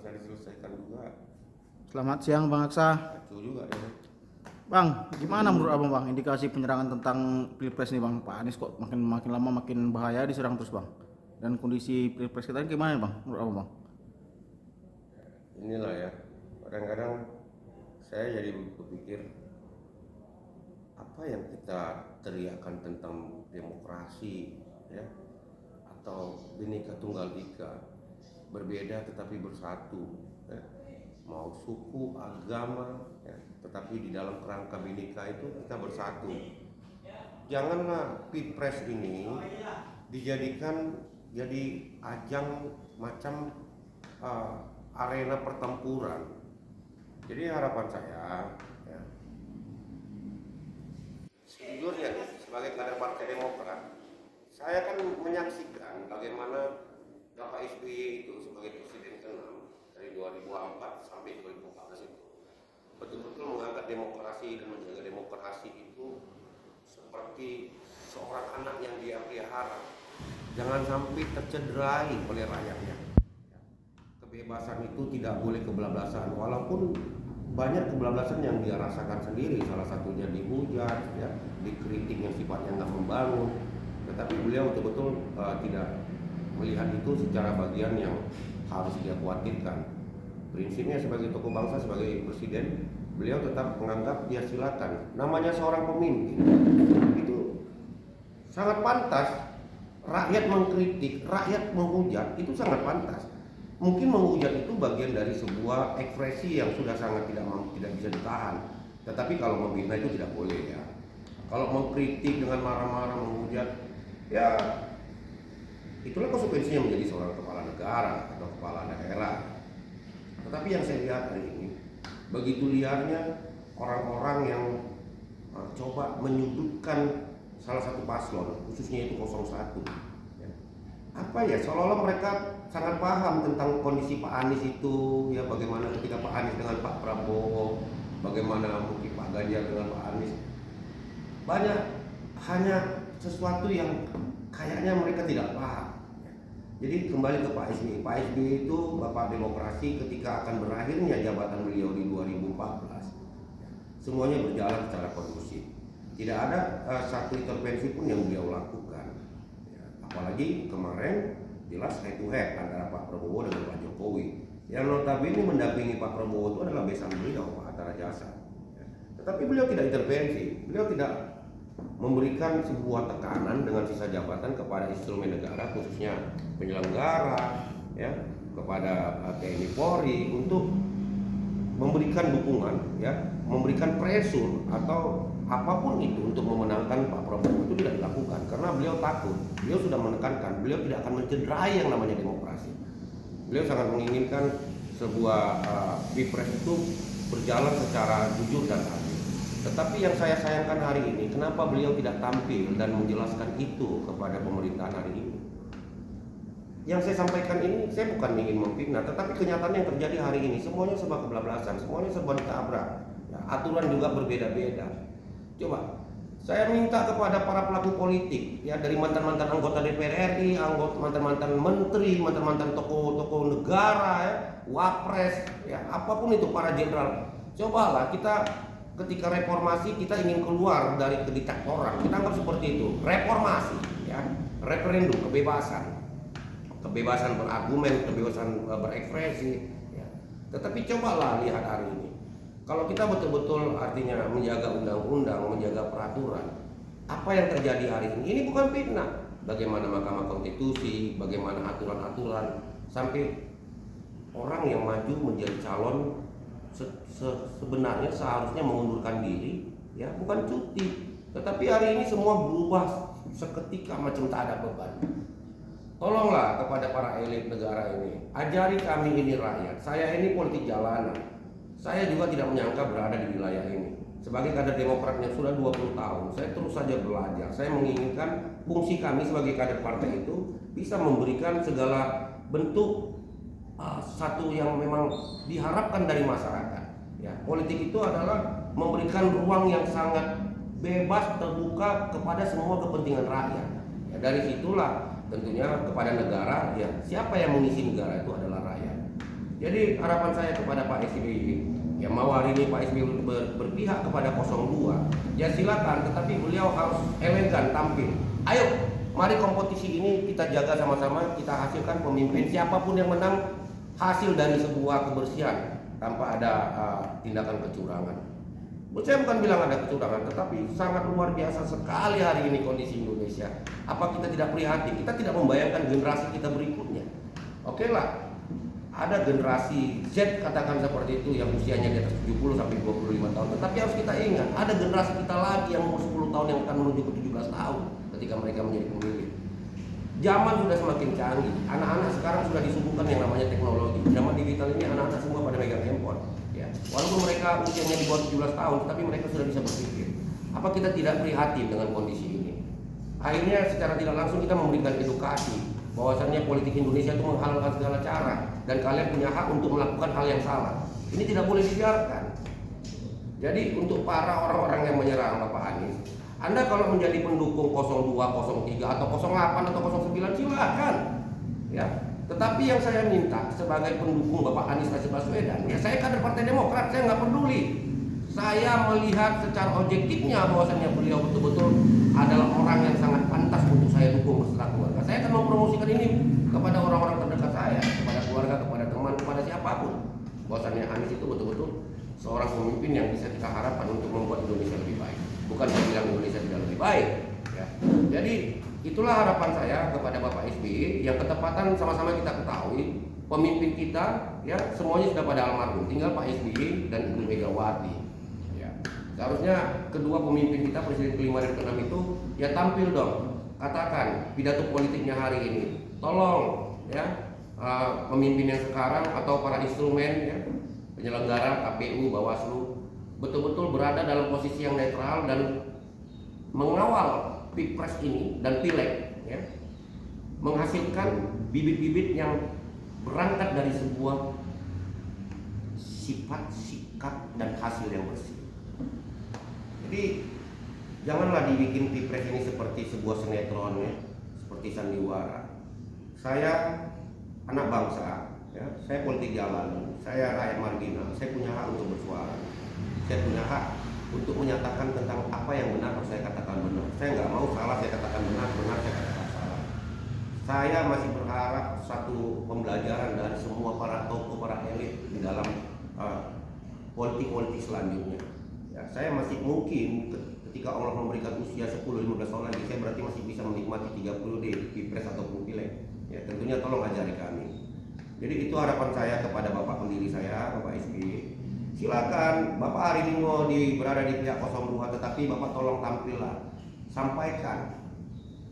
bisa diselesaikan juga. Selamat siang Bang Aksa. Itu juga ya. Bang, gimana menurut Abang Bang indikasi penyerangan tentang Pilpres nih Bang? Pak Anies kok makin lama makin bahaya diserang terus Bang. Dan kondisi Pilpres kita ini gimana Bang menurut Abang Bang? Inilah ya, kadang-kadang saya jadi berpikir apa yang kita teriakkan tentang demokrasi ya, atau Bhinneka Tunggal Ika, berbeda tetapi bersatu ya. Mau suku, agama ya, tetapi di dalam kerangka Bhinneka itu kita bersatu. Janganlah Pilpres ini dijadikan jadi ajang macam arena pertempuran. Jadi harapan saya ya, sejujurnya nih, sebagai kader Partai Demokrat, saya kan menyaksikan bagaimana Bapak SBY itu sebagai Presiden ke-6 dari 2004 sampai 2014 itu betul-betul mengangkat demokrasi dan menjaga demokrasi itu seperti seorang anak yang dia pelihara. Jangan sampai tercederai oleh rakyatnya. Kebebasan itu tidak boleh kebablasan, walaupun banyak kebablasan yang dia rasakan sendiri, salah satunya dihujat, ya, dikritik yang sifatnya nggak membangun. Tetapi beliau betul-betul tidak melihat itu secara bagian yang harus dia khawatirkan. Prinsipnya sebagai tokoh bangsa, sebagai presiden, beliau tetap menganggap dia silakan. Namanya seorang pemimpin itu sangat pantas. Rakyat mengkritik, rakyat menghujat, itu sangat pantas. Mungkin menghujat itu bagian dari sebuah ekspresi yang sudah sangat tidak bisa ditahan. Tetapi kalau membina itu tidak boleh ya. Kalau mengkritik dengan marah-marah, menghujat, ya itulah konsekuensinya menjadi seorang kepala negara atau kepala daerah. Tetapi yang saya lihat hari ini, begitu liarnya orang-orang yang coba menyudutkan salah satu paslon, khususnya itu 01. Ya. Apa ya, seolah-olah mereka sangat paham tentang kondisi Pak Anies itu, ya, bagaimana ketika Pak Anies dengan Pak Prabowo, bagaimana mungkin Pak Ganjar dengan Pak Anies. Banyak hanya sesuatu yang kayaknya mereka tidak paham. Jadi kembali ke Pak SBY. Pak SBY itu Bapak Demokrasi ketika akan berakhirnya jabatan beliau di 2014. Semuanya berjalan secara kondusif. Tidak ada satu intervensi pun yang beliau lakukan. Ya, apalagi kemarin jelas head to head antara Pak Prabowo dengan Pak Jokowi. Yang notabene mendampingi Pak Prabowo itu adalah besan beliau, Pak Hatta Rajasa. Ya. Tetapi beliau tidak intervensi. Beliau tidak memberikan sebuah tekanan dengan sisa jabatan kepada instrumen negara, khususnya penyelenggara, ya, kepada TNI Polri untuk memberikan dukungan, ya, memberikan pressure atau apapun itu untuk memenangkan Pak Prabowo. Itu tidak dilakukan karena beliau takut. Beliau sudah menekankan beliau tidak akan mencederai yang namanya demokrasi. Beliau sangat menginginkan sebuah Pilpres itu berjalan secara jujur dan adil. Tetapi yang saya sayangkan hari ini, kenapa beliau tidak tampil dan menjelaskan itu kepada pemerintahan hari ini? Yang saya sampaikan ini, saya bukan ingin memfitnah, tetapi kenyataan yang terjadi hari ini, semuanya serba kebablasan, semuanya serba ditabrak. Ya, aturan juga berbeda-beda. Coba, saya minta kepada para pelaku politik, ya, dari mantan-mantan anggota DPR RI, mantan-mantan menteri, mantan-mantan tokoh-tokoh negara, ya, wapres, ya, apapun itu, para jenderal. Cobalah kita ketika reformasi kita ingin keluar dari kediktatoran, kita anggap seperti itu. Reformasi, ya, referendum, kebebasan berargumen, kebebasan berekspresi, ya. Tetapi cobalah lihat hari ini. Kalau kita betul-betul artinya menjaga undang-undang, menjaga peraturan, apa yang terjadi hari ini? Ini bukan fitnah. Bagaimana Mahkamah Konstitusi, bagaimana aturan-aturan, sampai orang yang maju menjadi calon sebenarnya seharusnya mengundurkan diri, ya, bukan cuti. Tetapi hari ini semua berubah seketika macam tak ada beban. Tolonglah kepada para elit negara ini, ajari kami ini rakyat. Saya ini politik jalanan. Saya juga tidak menyangka berada di wilayah ini. Sebagai kader Demokrat yang sudah 20 tahun, saya terus saja belajar. Saya menginginkan fungsi kami sebagai kader partai itu bisa memberikan segala bentuk satu yang memang diharapkan dari masyarakat. Ya, politik itu adalah memberikan ruang yang sangat bebas, terbuka kepada semua kepentingan rakyat. Ya, dari situlah tentunya kepada negara, ya, siapa yang mengisi negara itu adalah rakyat. Jadi harapan saya kepada Pak SBY, ya mau hari ini Pak SBY berpihak kepada 02, ya silakan, tetapi beliau harus elegan tampil. Ayo, mari kompetisi ini kita jaga sama-sama, kita hasilkan pemimpin siapapun yang menang hasil dari sebuah kebersihan tanpa ada tindakan kecurangan. Saya bukan bilang ada kecurangan, tetapi sangat luar biasa sekali hari ini kondisi Indonesia. Apa kita tidak prihatin? Kita tidak membayangkan generasi kita berikutnya. Oke lah, ada generasi Z katakan seperti itu yang usianya di atas 70 sampai 25 tahun. Tetapi harus kita ingat, ada generasi kita lagi yang umur 10 tahun yang akan menuju ke 17 tahun ketika mereka menjadi pemilih. Zaman sudah semakin canggih, anak-anak sekarang sudah disuguhkan yang namanya teknologi. Zaman digital ini anak-anak semua pada megang handphone. Ya. Walaupun mereka usianya di bawah 17 tahun, tapi mereka sudah bisa berpikir. Apa kita tidak prihatin dengan kondisi ini? Akhirnya secara tidak langsung kita memberikan edukasi bahwasannya politik Indonesia itu menghalalkan segala cara dan kalian punya hak untuk melakukan hal yang salah. Ini tidak boleh dibiarkan. Jadi untuk para orang-orang yang menyerang Bapak Anies, Anda kalau menjadi pendukung 02, 03 atau 08 atau 09 silakan. Ya. Tetapi yang saya minta sebagai pendukung Bapak Anies Rashid Baswedan, ya saya kader Partai Demokrat, saya nggak peduli. Saya melihat secara objektifnya bahwasannya beliau betul-betul adalah orang yang sangat pantas untuk saya dukung beserta keluarga. Saya akan mempromosikan ini kepada orang-orang terdekat saya, kepada keluarga, kepada teman, kepada siapapun. Bahwasannya Anies itu betul-betul seorang pemimpin yang bisa kita harapkan untuk membuat Indonesia lebih baik. Bukan saya bilang Indonesia tidak lebih baik. Ya. Jadi itulah harapan saya kepada Bapak SBY yang ketepatan sama-sama kita ketahui pemimpin kita ya semuanya sudah pada almarhum, tinggal Pak SBY dan Ibu Megawati. Ya. Seharusnya kedua pemimpin kita presiden kelima dan keenam itu ya tampil dong, katakan pidato politiknya hari ini. Tolong ya pemimpin yang sekarang atau para instrumen ya penyelenggara KPU, Bawaslu betul-betul berada dalam posisi yang netral dan mengawal Pilpres ini dan Pileg ya, menghasilkan bibit-bibit yang berangkat dari sebuah sifat, sikap dan hasil yang bersih. Jadi janganlah dibikin Pilpres ini seperti sebuah sinetron ya, seperti sandiwara. Saya anak bangsa ya, saya politik jalanan, saya rakyat marginal, saya punya hak untuk bersuara. Saya punya hak untuk menyatakan tentang apa yang benar harus saya katakan benar. Saya nggak mau salah saya katakan benar, benar saya katakan salah. Saya masih berharap satu pembelajaran dari semua para tokoh, para elit di dalam politik-politik selanjutnya. Ya, saya masih mungkin ketika Allah memberikan usia 10-15 tahun lagi, saya berarti masih bisa menikmati 3 periode Pilpres ataupun Pileg. Ya, tentunya tolong ajari kami. Jadi itu harapan saya kepada Bapak pendiri saya, Bapak SBY. Silakan Bapak hari ini mau berada di pihak 02, tetapi Bapak tolong tampillah, sampaikan,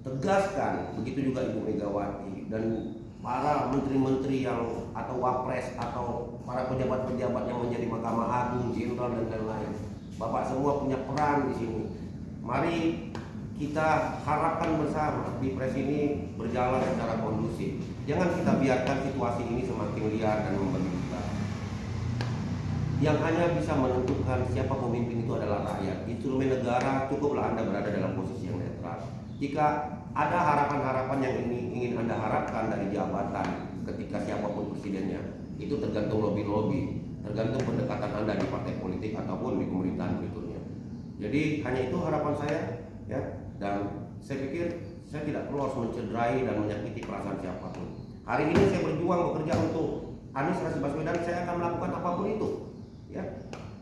tegaskan, begitu juga Ibu Megawati dan para menteri-menteri yang atau wapres atau para pejabat-pejabat yang menjadi Mahkamah Agung, Jenderal dan lain-lain. Bapak semua punya peran di sini. Mari kita harapkan bersama Pilpres ini berjalan secara kondusif. Jangan kita biarkan situasi ini semakin liar dan membagi kita. Yang hanya bisa menentukan siapa pemimpin itu adalah rakyat. Instrumen negara cukuplah Anda berada dalam posisi yang netral. Jika ada harapan-harapan yang ingin Anda harapkan dari jabatan ketika siapapun presidennya, itu tergantung lobby-lobby, tergantung pendekatan Anda di partai politik ataupun di pemerintahan berikutnya. Jadi hanya itu harapan saya ya, dan saya pikir saya tidak perlu harus mencederai dan menyakiti perasaan siapapun. Hari ini saya berjuang bekerja untuk Anies Rashid Baswedan, saya akan melakukan apapun itu. Ya,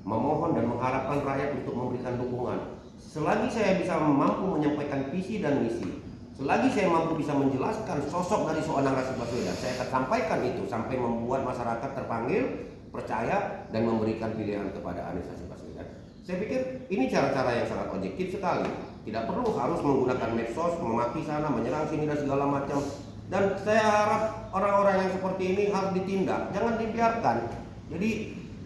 memohon dan mengharapkan rakyat untuk memberikan dukungan. Selagi saya bisa mampu menyampaikan visi dan misi, selagi saya mampu bisa menjelaskan sosok dari seorang Rashid Baswedan, saya akan sampaikan itu sampai membuat masyarakat terpanggil, percaya dan memberikan pilihan kepada Anies Rashid Baswedan. Saya pikir ini cara-cara yang sangat objektif sekali. Tidak perlu harus menggunakan medsos, memaki sana, menyerang sini dan segala macam. Dan saya harap orang-orang yang seperti ini harus ditindak, jangan dibiarkan. Jadi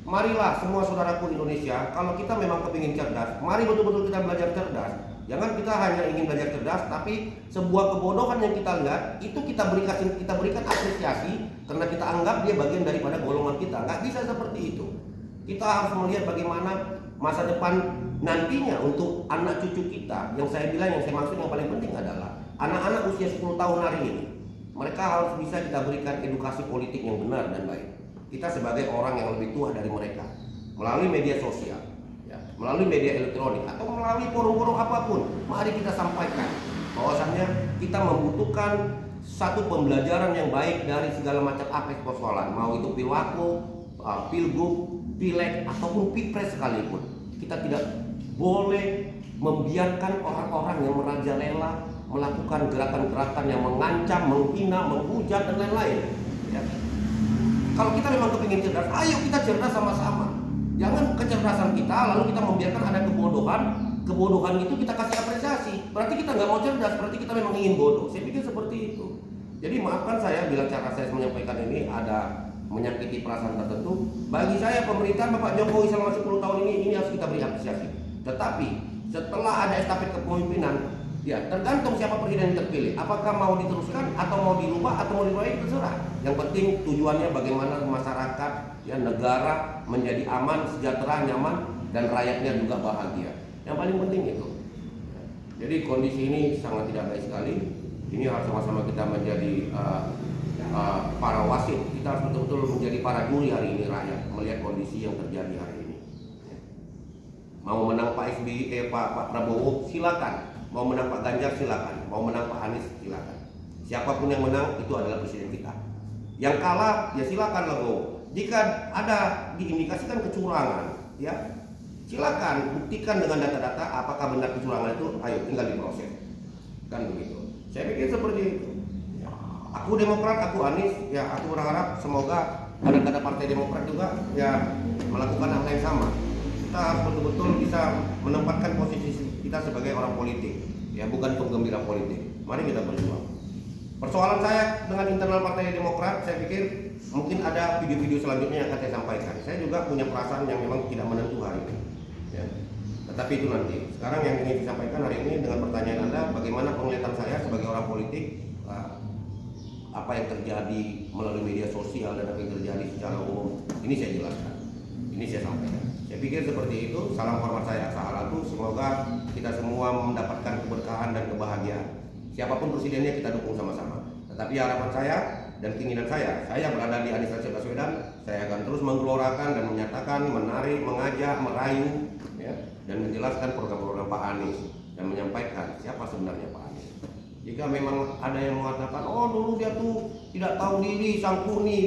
marilah semua saudaraku Indonesia, kalau kita memang kepingin cerdas, mari betul-betul kita belajar cerdas. Jangan kita hanya ingin belajar cerdas, tapi sebuah kebodohan yang kita lihat itu kita berikan apresiasi karena kita anggap dia bagian daripada golongan kita. Nggak bisa seperti itu. Kita harus melihat bagaimana masa depan nantinya untuk anak cucu kita. Yang saya bilang, yang saya maksud yang paling penting adalah anak-anak usia 10 tahun hari ini. Mereka harus bisa kita berikan edukasi politik yang benar dan baik. kita sebagai orang yang lebih tua dari mereka melalui media sosial, ya, melalui media elektronik atau melalui forum-forum apapun, mari kita sampaikan bahwasannya kita membutuhkan satu pembelajaran yang baik dari segala macam aspek persoalan, mau itu pilwako, pilgub, pileg ataupun pilpres sekalipun. Kita tidak boleh membiarkan orang-orang yang merajalela melakukan gerakan-gerakan yang mengancam, menghina, menghujat dan lain-lain. Ya. Kalau kita memang kepingin cerdas, ayo kita cerdas sama-sama. Jangan kecerdasan kita lalu kita membiarkan ada kebodohan. Kebodohan itu kita kasih apresiasi. Berarti kita nggak mau cerdas, berarti kita memang ingin bodoh. Saya pikir seperti itu. Jadi maafkan saya bila cara saya menyampaikan ini ada menyakiti perasaan tertentu. Bagi saya pemerintahan Bapak Jokowi selama 10 tahun ini harus kita beri apresiasi. Tetapi setelah ada estafet kepemimpinan, ya tergantung siapa presiden yang terpilih. Apakah mau diteruskan atau mau dirubah atau mau dirubah itu terserah. Yang penting tujuannya bagaimana masyarakat, ya negara menjadi aman, sejahtera, nyaman dan rakyatnya juga bahagia. Yang paling penting itu. Jadi kondisi ini sangat tidak baik sekali. Ini harus sama-sama kita menjadi para wasit. Kita harus betul-betul menjadi para juri hari ini rakyat melihat kondisi yang terjadi hari ini. Mau menang Pak SBY, Pak Prabowo silakan. Mau menang Pak Ganjar silakan. Mau menang Pak Anies silakan. Siapapun yang menang itu adalah presiden kita. Yang kalah ya silakan logo. Jika ada diindikasikan kecurangan, ya silakan buktikan dengan data-data apakah benar kecurangan itu. Ayo tinggal diproses. Kan begitu. Saya pikir seperti itu. Aku Demokrat, aku Anies, ya aku berharap semoga ada Partai Demokrat juga ya melakukan hal yang sama. Kita harus betul-betul bisa menempatkan posisi kita sebagai orang politik, ya bukan penggembira politik. Mari kita berjuang. Persoalan saya dengan internal Partai Demokrat, saya pikir mungkin ada video-video selanjutnya yang akan saya sampaikan. Saya juga punya perasaan yang memang tidak menentu hari ini. Ya. Tetapi itu nanti. Sekarang yang ingin disampaikan hari ini dengan pertanyaan Anda, bagaimana penglihatan saya sebagai orang politik, apa yang terjadi melalui media sosial dan apa yang terjadi secara umum, ini saya jelaskan, ini saya sampaikan. Saya pikir seperti itu. Salam hormat saya, Sahalatu. Semoga kita semua mendapatkan keberkahan dan kebahagiaan. Siapapun presidennya kita dukung sama-sama. Tetapi harapan saya dan keinginan saya berada di Anies Rashid Baswedan, saya akan terus menggelorakan dan menyatakan, menarik, mengajak, merayu, ya, dan menjelaskan program-program Pak Anies dan menyampaikan siapa sebenarnya Pak Anies. Jika memang ada yang mengatakan, oh dulu dia tuh tidak tahu diri, sangkuni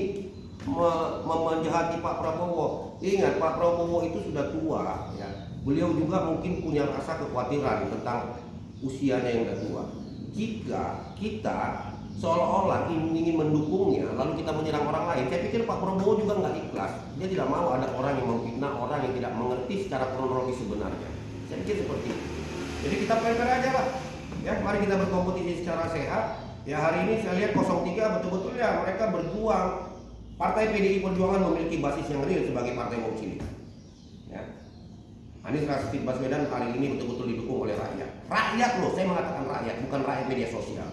menjahati Pak Prabowo. Ingat, Pak Prabowo itu sudah tua, ya. Beliau juga mungkin punya rasa kekhawatiran tentang usianya yang sudah tua. Jika kita seolah-olah ingin mendukungnya, lalu kita menyerang orang lain, saya pikir Pak Prabowo juga nggak ikhlas. Dia tidak mau ada orang yang memfitnah orang yang tidak mengerti secara kronologis sebenarnya. Saya pikir seperti itu. Jadi kita fair-fair aja lah. Ya, mari kita berkompetisi secara sehat. Ya, hari ini saya lihat 03 betul-betul ya mereka berjuang. Partai PDI Perjuangan memiliki basis yang real sebagai partai mewakili. Ya. Anies Rashid Baswedan hari ini betul-betul didukung oleh rakyat. Rakyat loh, saya mengatakan rakyat, bukan rakyat media sosial.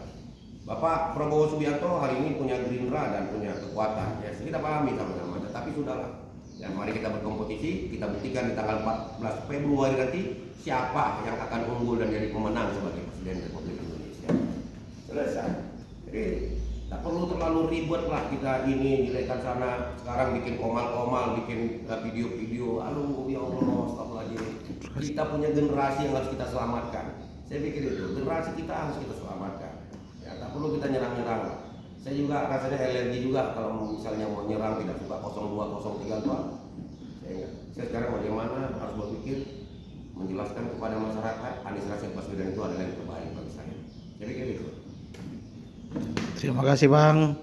Bapak Prabowo Subianto hari ini punya gerindra dan punya kekuatan. Ya, kita pahami sama-sama. Tapi sudahlah. Ya, mari kita berkompetisi, kita buktikan di tanggal 14 Februari nanti siapa yang akan unggul dan jadi pemenang sebagai Presiden Republik Indonesia. Selesai. Jadi tak perlu terlalu ribet lah kita ini nilaikan sana, sekarang bikin komal-komal, bikin video-video. Aduh ya Allah, astagfirullahaladzim. Kita punya generasi yang harus kita selamatkan. Saya pikir itu, generasi kita harus kita selamatkan. Ya, tak perlu kita nyerang-nyerang. Saya juga rasanya alergi juga kalau misalnya mau nyerang, tidak suka 02, 03 Pak. Saya sekarang bagaimana harus berpikir menjelaskan kepada masyarakat Anies Rashid Baswedan itu adalah yang terbaik bagi saya. Jadi kayak gitu. Terima kasih Bang.